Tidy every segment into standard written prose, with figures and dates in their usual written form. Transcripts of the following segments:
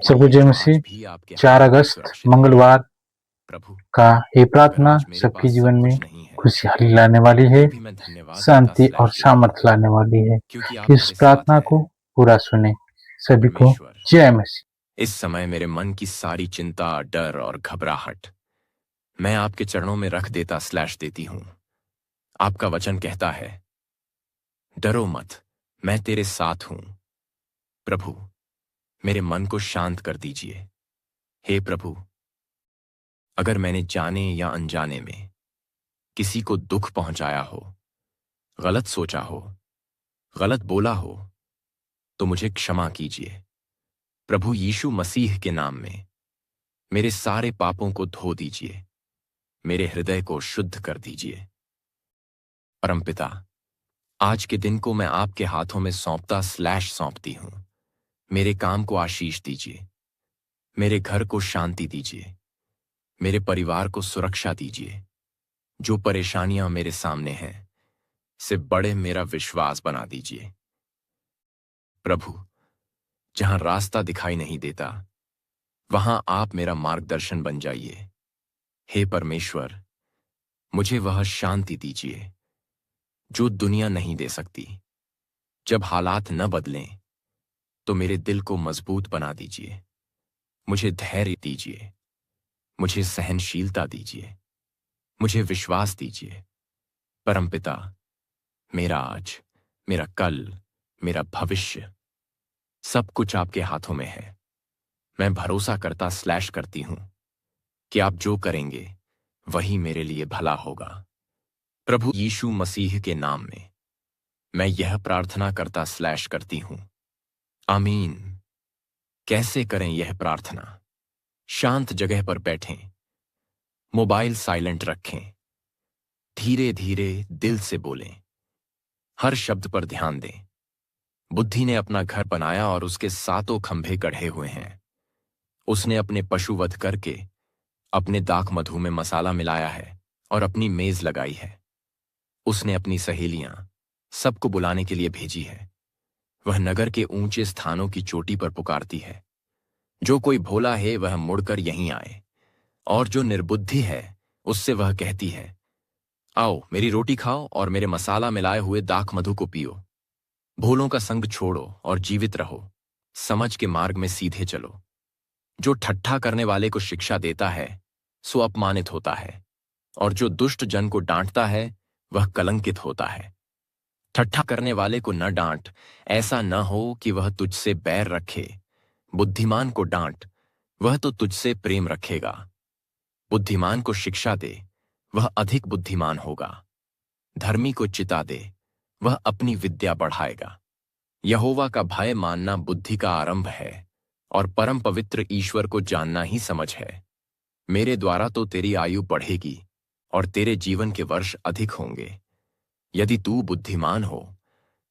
सबको मैं जय आज मसीह। भी आपके 4 हाथों में अगस्त सुरक्षित हूँ। मंगलवार प्रभु, का ये अगर प्रार्थना आज मेरे सबके पास जीवन सब में कुछ नहीं है, खुशहाली लाने वाली है, तो भी मैं धन्यवाद देता शांति और स्लैश देती हूँ, सामर्थ्य लाने वाली है। क्योंकि आप इस मेरे साथ प्रार्थना को हैं। पूरा सुने। सभी को परमेश्वर, जय मसीह। इस समय मेरे मन की सारी चिंता, डर और घबराहट मैं आपके चरणों में रख देता स्लैश देती हूँ। आपका वचन कहता है, डरो मत, मैं तेरे साथ हूँ। प्रभु, मेरे मन को शांत कर दीजिए। हे प्रभु, अगर मैंने जाने या अनजाने में किसी को दुख पहुंचाया हो, गलत सोचा हो, गलत बोला हो, तो मुझे क्षमा कीजिए। प्रभु यीशु मसीह के नाम में मेरे सारे पापों को धो दीजिए, मेरे हृदय को शुद्ध कर दीजिए। परमपिता, आज के दिन को मैं आपके हाथों में सौंपता स्लैश सौंपती हूं। मेरे काम को आशीष दीजिए, मेरे घर को शांति दीजिए, मेरे परिवार को सुरक्षा दीजिए। जो परेशानियां मेरे सामने हैं, से बड़े मेरा विश्वास बना दीजिए। प्रभु, जहां रास्ता दिखाई नहीं देता, वहां आप मेरा मार्गदर्शन बन जाइए। हे परमेश्वर, मुझे वह शांति दीजिए जो दुनिया नहीं दे सकती। जब हालात न बदलें, तो मेरे दिल को मजबूत बना दीजिए। मुझे धैर्य दीजिए, मुझे सहनशीलता दीजिए, मुझे विश्वास दीजिए। परमपिता, मेरा आज, मेरा कल, मेरा भविष्य, सब कुछ आपके हाथों में है। मैं भरोसा करता स्लैश करती हूं कि आप जो करेंगे वही मेरे लिए भला होगा। प्रभु यीशु मसीह के नाम में मैं यह प्रार्थना करता स्लैश करती हूं। आमीन। कैसे करें यह प्रार्थना? शांत जगह पर बैठें, मोबाइल साइलेंट रखें, धीरे धीरे दिल से बोलें, हर शब्द पर ध्यान दें। बुद्धि ने अपना घर बनाया और उसके सातों खंभे गढ़े हुए हैं। उसने अपने पशु वध करके अपने दाख मधु में मसाला मिलाया है और अपनी मेज लगाई है। उसने अपनी सहेलियां सबको बुलाने के लिए भेजी है। वह नगर के ऊंचे स्थानों की चोटी पर पुकारती है, जो कोई भोला है वह मुड़कर यहीं आए। और जो निर्बुद्धि है उससे वह कहती है, आओ मेरी रोटी खाओ और मेरे मसाला मिलाए हुए दाख मधु को पियो। भूलों का संग छोड़ो और जीवित रहो, समझ के मार्ग में सीधे चलो। जो ठट्ठा करने वाले को शिक्षा देता है सो अपमानित होता है, और जो दुष्ट जन को डांटता है वह कलंकित होता है। ठट्ठा करने वाले को न डांट, ऐसा न हो कि वह तुझसे बैर रखे। बुद्धिमान को डांट, वह तो तुझसे प्रेम रखेगा। बुद्धिमान को शिक्षा दे, वह अधिक बुद्धिमान होगा। धर्मी को चिता दे, वह अपनी विद्या बढ़ाएगा। यहोवा का भय मानना बुद्धि का आरंभ है, और परम पवित्र ईश्वर को जानना ही समझ है। मेरे द्वारा तो तेरी आयु बढ़ेगी और तेरे जीवन के वर्ष अधिक होंगे। यदि तू बुद्धिमान हो,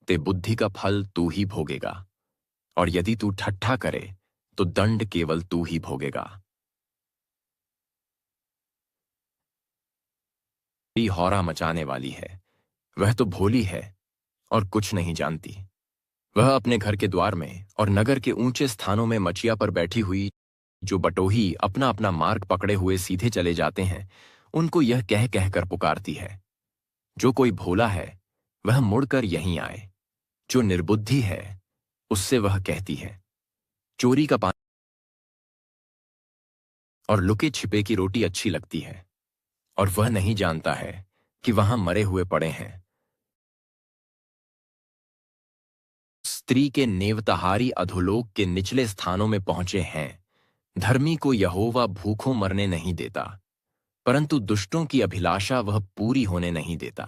ते बुद्धि का फल तू ही भोगेगा, और यदि तू ठट्ठा करे तो दंड केवल तू ही भोगेगा। तेरी हौरा मचाने वाली है, वह तो भोली है और कुछ नहीं जानती। वह अपने घर के द्वार में और नगर के ऊंचे स्थानों में मचिया पर बैठी हुई, जो बटोही अपना अपना मार्ग पकड़े हुए सीधे चले जाते हैं, उनको यह कह कहकर पुकारती है, जो कोई भोला है वह मुड़कर यहीं आए। जो निर्बुद्धि है उससे वह कहती है, चोरी का पान और लुके छिपे की रोटी अच्छी लगती है, और वह नहीं जानता है कि वहां मरे हुए पड़े हैं। स्त्री के नेवतहारी अधोलोक के निचले स्थानों में पहुंचे हैं। धर्मी को यहोवा भूखों मरने नहीं देता, परंतु दुष्टों की अभिलाषा वह पूरी होने नहीं देता।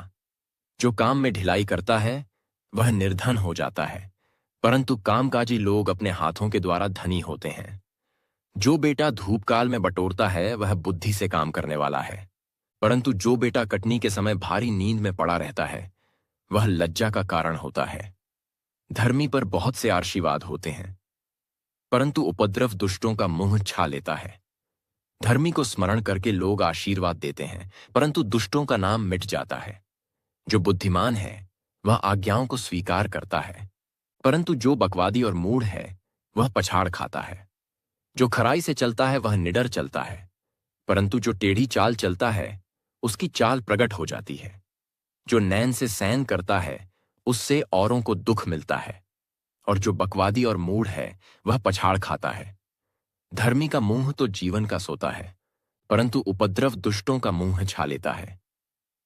जो काम में ढिलाई करता है वह निर्धन हो जाता है, परंतु कामकाजी लोग अपने हाथों के द्वारा धनी होते हैं। जो बेटा धूपकाल में बटोरता है वह बुद्धि से काम करने वाला है, परंतु जो बेटा कटनी के समय भारी नींद में पड़ा रहता है वह लज्जा का कारण होता है। धर्मी पर बहुत से आशीर्वाद होते हैं, परंतु उपद्रव दुष्टों का मुंह छा लेता है। धर्मी को स्मरण करके लोग आशीर्वाद देते हैं, परंतु दुष्टों का नाम मिट जाता है। जो बुद्धिमान है वह आज्ञाओं को स्वीकार करता है, परंतु जो बकवादी और मूढ़ है वह पछाड़ खाता है। जो खराई से चलता है वह निडर चलता है, परंतु जो टेढ़ी चाल चलता है उसकी चाल प्रकट हो जाती है। जो नैन से सैन करता है उससे औरों को दुख मिलता है, और जो बकवादी और मूढ़ है वह पछाड़ खाता है। धर्मी का मुंह तो जीवन का सोता है, परंतु उपद्रव दुष्टों का मुंह छा लेता है।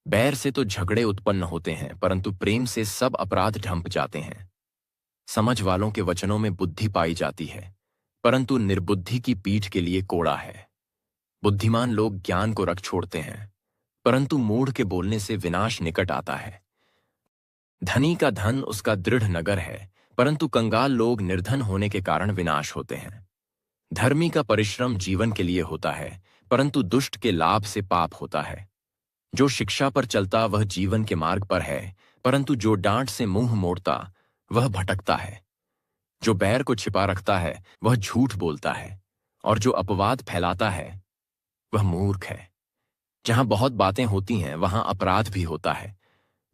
बैर से तो झगड़े उत्पन्न होते हैं, परंतु प्रेम से सब अपराध ढंप जाते हैं। समझ वालों के वचनों में बुद्धि पाई जाती है, परंतु निर्बुद्धि की पीठ के लिए कोड़ा है। बुद्धिमान लोग ज्ञान को रख छोड़ते हैं, परंतु मूढ़ के बोलने से विनाश निकट आता है। धनी का धन उसका दृढ़ नगर है, परंतु कंगाल लोग निर्धन होने के कारण विनाश होते हैं। धर्मी का परिश्रम जीवन के लिए होता है, परंतु दुष्ट के लाभ से पाप होता है। जो शिक्षा पर चलता वह जीवन के मार्ग पर है, परंतु जो डांट से मुंह मोड़ता वह भटकता है। जो बैर को छिपा रखता है वह झूठ बोलता है, और जो अपवाद फैलाता है वह मूर्ख है। जहां बहुत बातें होती हैं वहां अपराध भी होता है,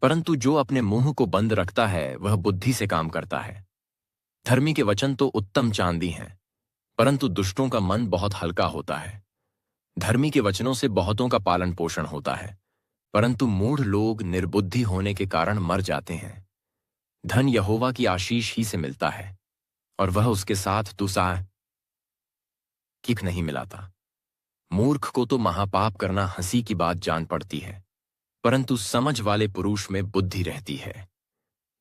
परंतु जो अपने मुंह को बंद रखता है वह बुद्धि से काम करता है। धर्मी के वचन तो उत्तम चांदी हैं, परंतु दुष्टों का मन बहुत हल्का होता है। धर्मी के वचनों से बहुतों का पालन पोषण होता है, परंतु मूढ़ लोग निर्बुद्धि होने के कारण मर जाते हैं। धन यहोवा की आशीष ही से मिलता है, और वह उसके साथ दुसाह किक नहीं मिलाता। मूर्ख को तो महापाप करना हंसी की बात जान पड़ती है, परंतु समझ वाले पुरुष में बुद्धि रहती है।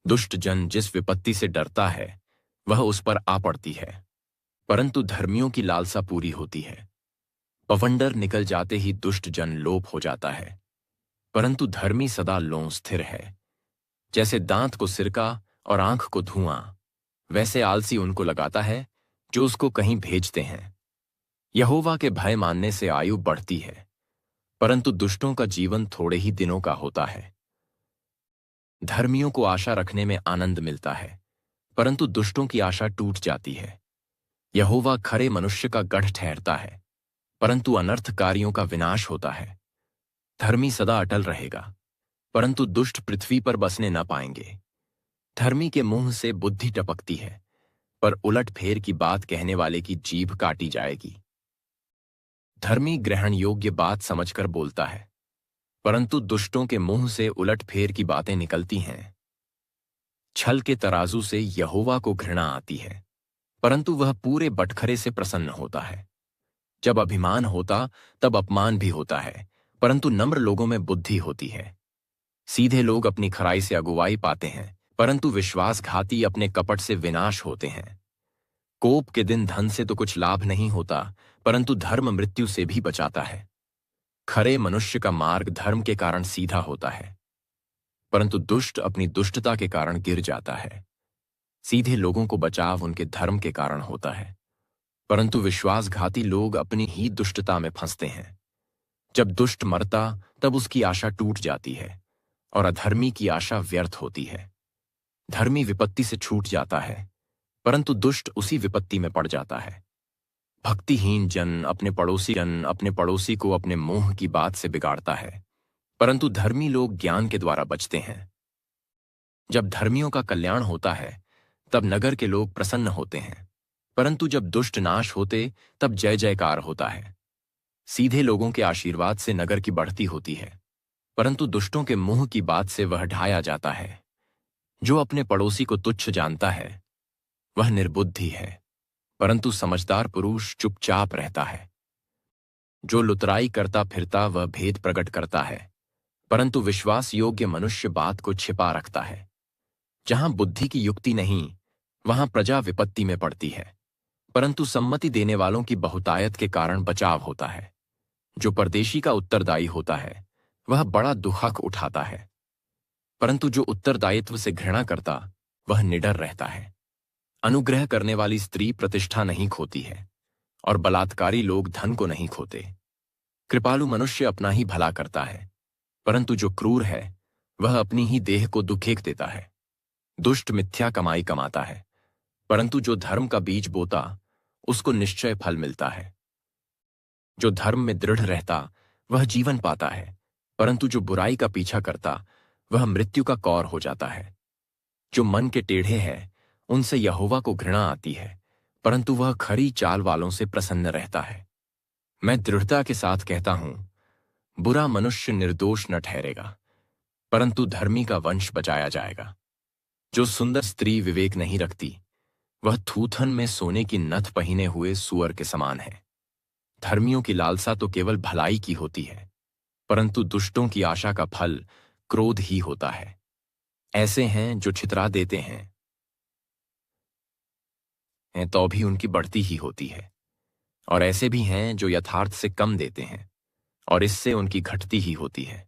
दुष्ट जन जिस विपत्ति से डरता है वह उस पर आ पड़ती है, परंतु धर्मियों की लालसा पूरी होती है। पवंडर निकल जाते ही दुष्ट जन लोप हो जाता है, परंतु धर्मी सदा लों स्थिर है। जैसे दांत को सिरका और आंख को धुआं, वैसे आलसी उनको लगाता है जो उसको कहीं भेजते हैं। यहोवा के भय मानने से आयु बढ़ती है, परंतु दुष्टों का जीवन थोड़े ही दिनों का होता है। धर्मियों को आशा रखने में आनंद मिलता है, परंतु दुष्टों की आशा टूट जाती है। यहोवा खरे मनुष्य का गढ़ ठहरता है, परंतु अनर्थकारियों का विनाश होता है। धर्मी सदा अटल रहेगा, परंतु दुष्ट पृथ्वी पर बसने न पाएंगे। धर्मी के मुंह से बुद्धि टपकती है, पर उलट फेर की बात कहने वाले की जीभ काटी जाएगी। धर्मी ग्रहण योग्य बात समझकर बोलता है, परंतु दुष्टों के मुंह से उलट फेर की बातें निकलती हैं। छल के तराजू से यहोवा को घृणा आती है, परंतु वह पूरे बटखरे से प्रसन्न होता है। जब अभिमान होता तब अपमान भी होता है, परंतु नम्र लोगों में बुद्धि होती है। सीधे लोग अपनी खराई से अगुवाई पाते हैं, परंतु विश्वासघाती अपने कपट से विनाश होते हैं। कोप के दिन धन से तो कुछ लाभ नहीं होता, परंतु धर्म मृत्यु से भी बचाता है। खरे मनुष्य का मार्ग धर्म के कारण सीधा होता है, परंतु दुष्ट अपनी दुष्टता के कारण गिर जाता है। सीधे लोगों को बचाव उनके धर्म के कारण होता है, परंतु विश्वासघाती लोग अपनी ही दुष्टता में फंसते हैं। जब दुष्ट मरता तब उसकी आशा टूट जाती है, और अधर्मी की आशा व्यर्थ होती है। धर्मी विपत्ति से छूट जाता है, परंतु दुष्ट उसी विपत्ति में पड़ जाता है। भक्तिहीन जन अपने पड़ोसी को अपने मोह की बात से बिगाड़ता है, परंतु धर्मी लोग ज्ञान के द्वारा बचते हैं। जब धर्मियों का कल्याण होता है तब नगर के लोग प्रसन्न होते हैं, परंतु जब दुष्ट नाश होते तब जय जयकार होता है। सीधे लोगों के आशीर्वाद से नगर की बढ़ती होती है, परंतु दुष्टों के मुंह की बात से वह ढाया जाता है। जो अपने पड़ोसी को तुच्छ जानता है वह निर्बुद्धि है, परंतु समझदार पुरुष चुपचाप रहता है। जो लुतराई करता फिरता वह भेद प्रकट करता है, परंतु विश्वास योग्य मनुष्य बात को छिपा रखता है। जहां बुद्धि की युक्ति नहीं वहां प्रजा विपत्ति में पड़ती है, परंतु सम्मति देने वालों की बहुतायत के कारण बचाव होता है। जो परदेशी का उत्तरदायी होता है वह बड़ा दुखक उठाता है, परंतु जो उत्तरदायित्व से घृणा करता वह निडर रहता है। अनुग्रह करने वाली स्त्री प्रतिष्ठा नहीं खोती है, और बलात्कारी लोग धन को नहीं खोते। कृपालु मनुष्य अपना ही भला करता है, परंतु जो क्रूर है वह अपनी ही देह को दुखेक देता है। दुष्ट मिथ्या कमाई कमाता है, परंतु जो धर्म का बीज बोता उसको निश्चय फल मिलता है। जो धर्म में दृढ़ रहता वह जीवन पाता है, परंतु जो बुराई का पीछा करता वह मृत्यु का कौर हो जाता है। जो मन के टेढ़े हैं उनसे यहोवा को घृणा आती है, परंतु वह खरी चाल वालों से प्रसन्न रहता है। मैं दृढ़ता के साथ कहता हूं, बुरा मनुष्य निर्दोष न ठहरेगा, परंतु धर्मी का वंश बचाया जाएगा। जो सुंदर स्त्री विवेक नहीं रखती, वह थूथन में सोने की नथ पहने हुए सूअर के समान है। धर्मियों की लालसा तो केवल भलाई की होती है, परंतु दुष्टों की आशा का फल क्रोध ही होता है। ऐसे हैं जो छितरा देते हैं तो भी उनकी बढ़ती ही होती है, और ऐसे भी हैं जो यथार्थ से कम देते हैं और इससे उनकी घटती ही होती है।